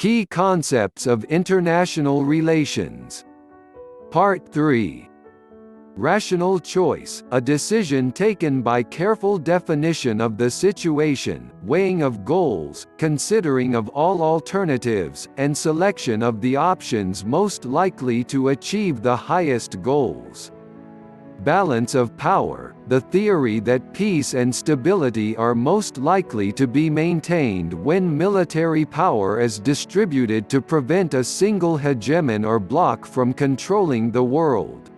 Key concepts of international relations. Part 3. Rational choice, a decision taken by careful definition of the situation, weighing of goals, considering of all alternatives, and selection of the options most likely to achieve the highest goals. Balance of power, the theory that peace and stability are most likely to be maintained when military power is distributed to prevent a single hegemon or bloc from controlling the world.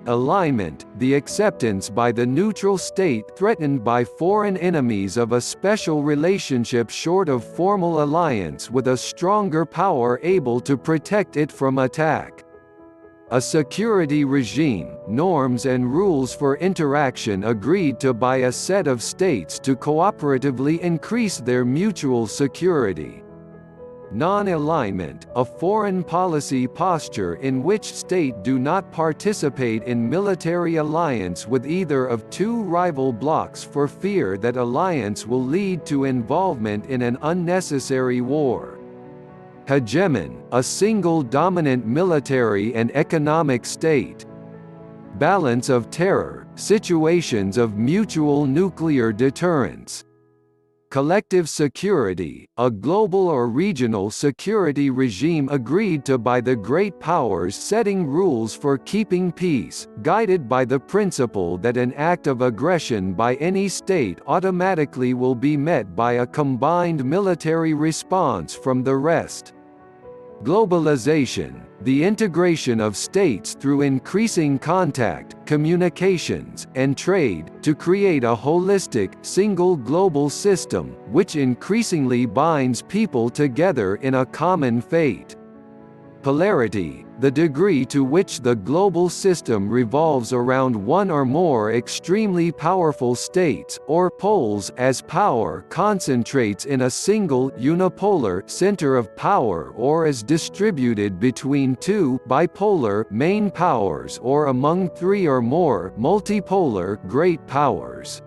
Alignment, the acceptance by the neutral state threatened by foreign enemies of a special relationship short of formal alliance with a stronger power able to protect it from attack. A security regime, norms and rules for interaction agreed to by a set of states to cooperatively increase their mutual security. Non-alignment, a foreign policy posture in which state do not participate in military alliance with either of two rival blocs for fear that alliance will lead to involvement in an unnecessary war. Hegemon, a single dominant military and economic state. Balance of terror, situations of mutual nuclear deterrence. Collective security, a global or regional security regime agreed to by the great powers setting rules for keeping peace, guided by the principle that an act of aggression by any state automatically will be met by a combined military response from the rest. Globalization, the integration of states through increasing contact, communications, and trade, to create a holistic, single global system, which increasingly binds people together in a common fate. Polarity, the degree to which the global system revolves around one or more extremely powerful states, or poles, as power concentrates in a single unipolar center of power or is distributed between two bipolar main powers or among three or more multipolar great powers.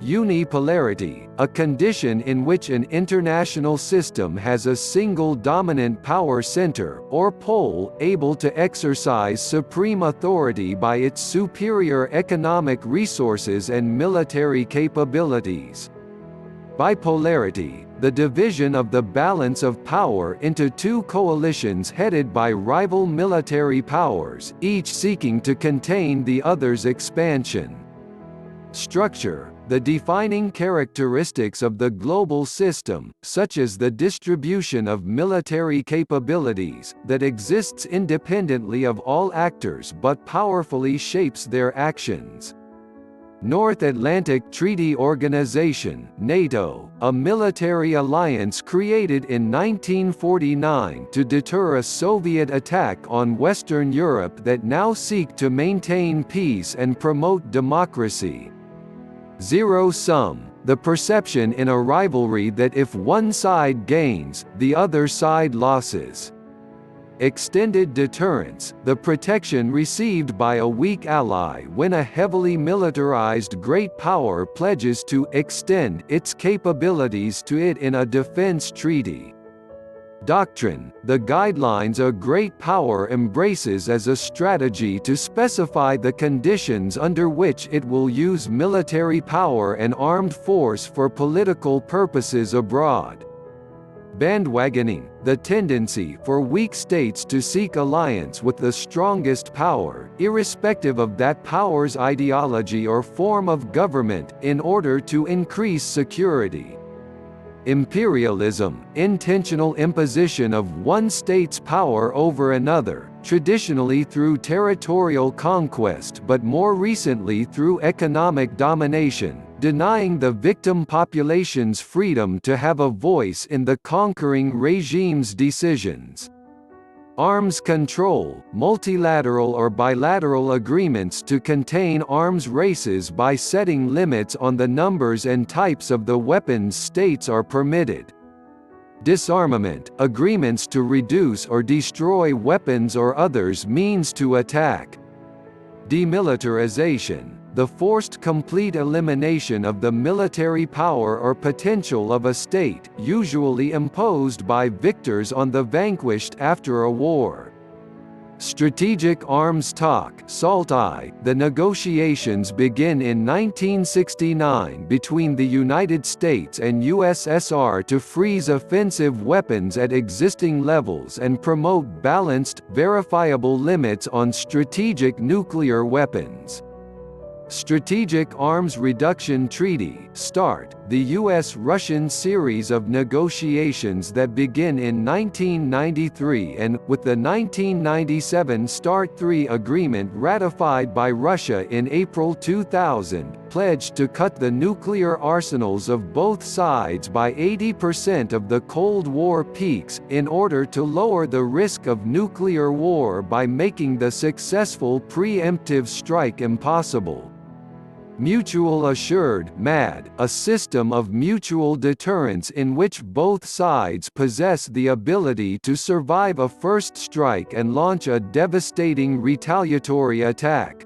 Unipolarity, a condition in which an international system has a single dominant power center, or pole, able to exercise supreme authority by its superior economic resources and military capabilities. Bipolarity, the division of the balance of power into two coalitions headed by rival military powers, each seeking to contain the other's expansion. Structure, the defining characteristics of the global system, such as the distribution of military capabilities, that exists independently of all actors but powerfully shapes their actions. North Atlantic Treaty Organization (NATO), a military alliance created in 1949 to deter a Soviet attack on Western Europe that now seek to maintain peace and promote democracy. Zero-sum, the perception in a rivalry that if one side gains, the other side loses. Extended deterrence, the protection received by a weak ally when a heavily militarized great power pledges to extend its capabilities to it in a defense treaty. Doctrine, the guidelines a great power embraces as a strategy to specify the conditions under which it will use military power and armed force for political purposes abroad. Bandwagoning, the tendency for weak states to seek alliance with the strongest power, irrespective of that power's ideology or form of government, in order to increase security. Imperialism, intentional imposition of one state's power over another, traditionally through territorial conquest but more recently through economic domination, denying the victim population's freedom to have a voice in the conquering regime's decisions. Arms control, multilateral or bilateral agreements to contain arms races by setting limits on the numbers and types of the weapons states are permitted. Disarmament, agreements to reduce or destroy weapons or others means to attack. Demilitarization, the forced complete elimination of the military power or potential of a state, usually imposed by victors on the vanquished after a war. Strategic Arms Talk (SALT-I). The negotiations begin in 1969 between the United States and USSR to freeze offensive weapons at existing levels and promote balanced, verifiable limits on strategic nuclear weapons. Strategic Arms Reduction Treaty (START), the U.S.-Russian series of negotiations that begin in 1993 and, with the 1997 START III agreement ratified by Russia in April 2000, pledged to cut the nuclear arsenals of both sides by 80% of the Cold War peaks, in order to lower the risk of nuclear war by making the successful preemptive strike impossible. Mutual Assured (MAD), a system of mutual deterrence in which both sides possess the ability to survive a first strike and launch a devastating retaliatory attack.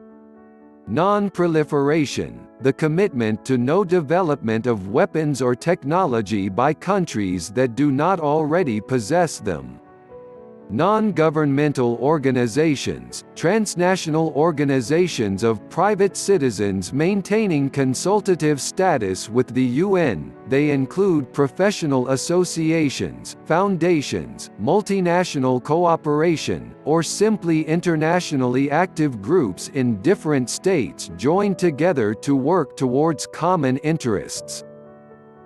Non-proliferation, the commitment to no development of weapons or technology by countries that do not already possess them. Non-governmental organizations, transnational organizations of private citizens maintaining consultative status with the UN. They include professional associations, foundations, multinational cooperation, or simply internationally active groups in different states joined together to work towards common interests.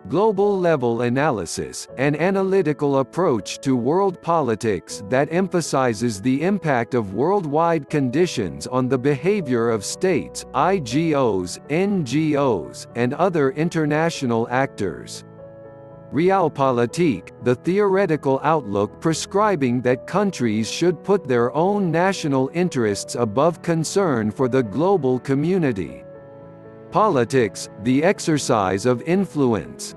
Global-level analysis, an analytical approach to world politics that emphasizes the impact of worldwide conditions on the behavior of states, IGOs, NGOs, and other international actors. Realpolitik, the theoretical outlook prescribing that countries should put their own national interests above concern for the global community. Politics, the exercise of influence.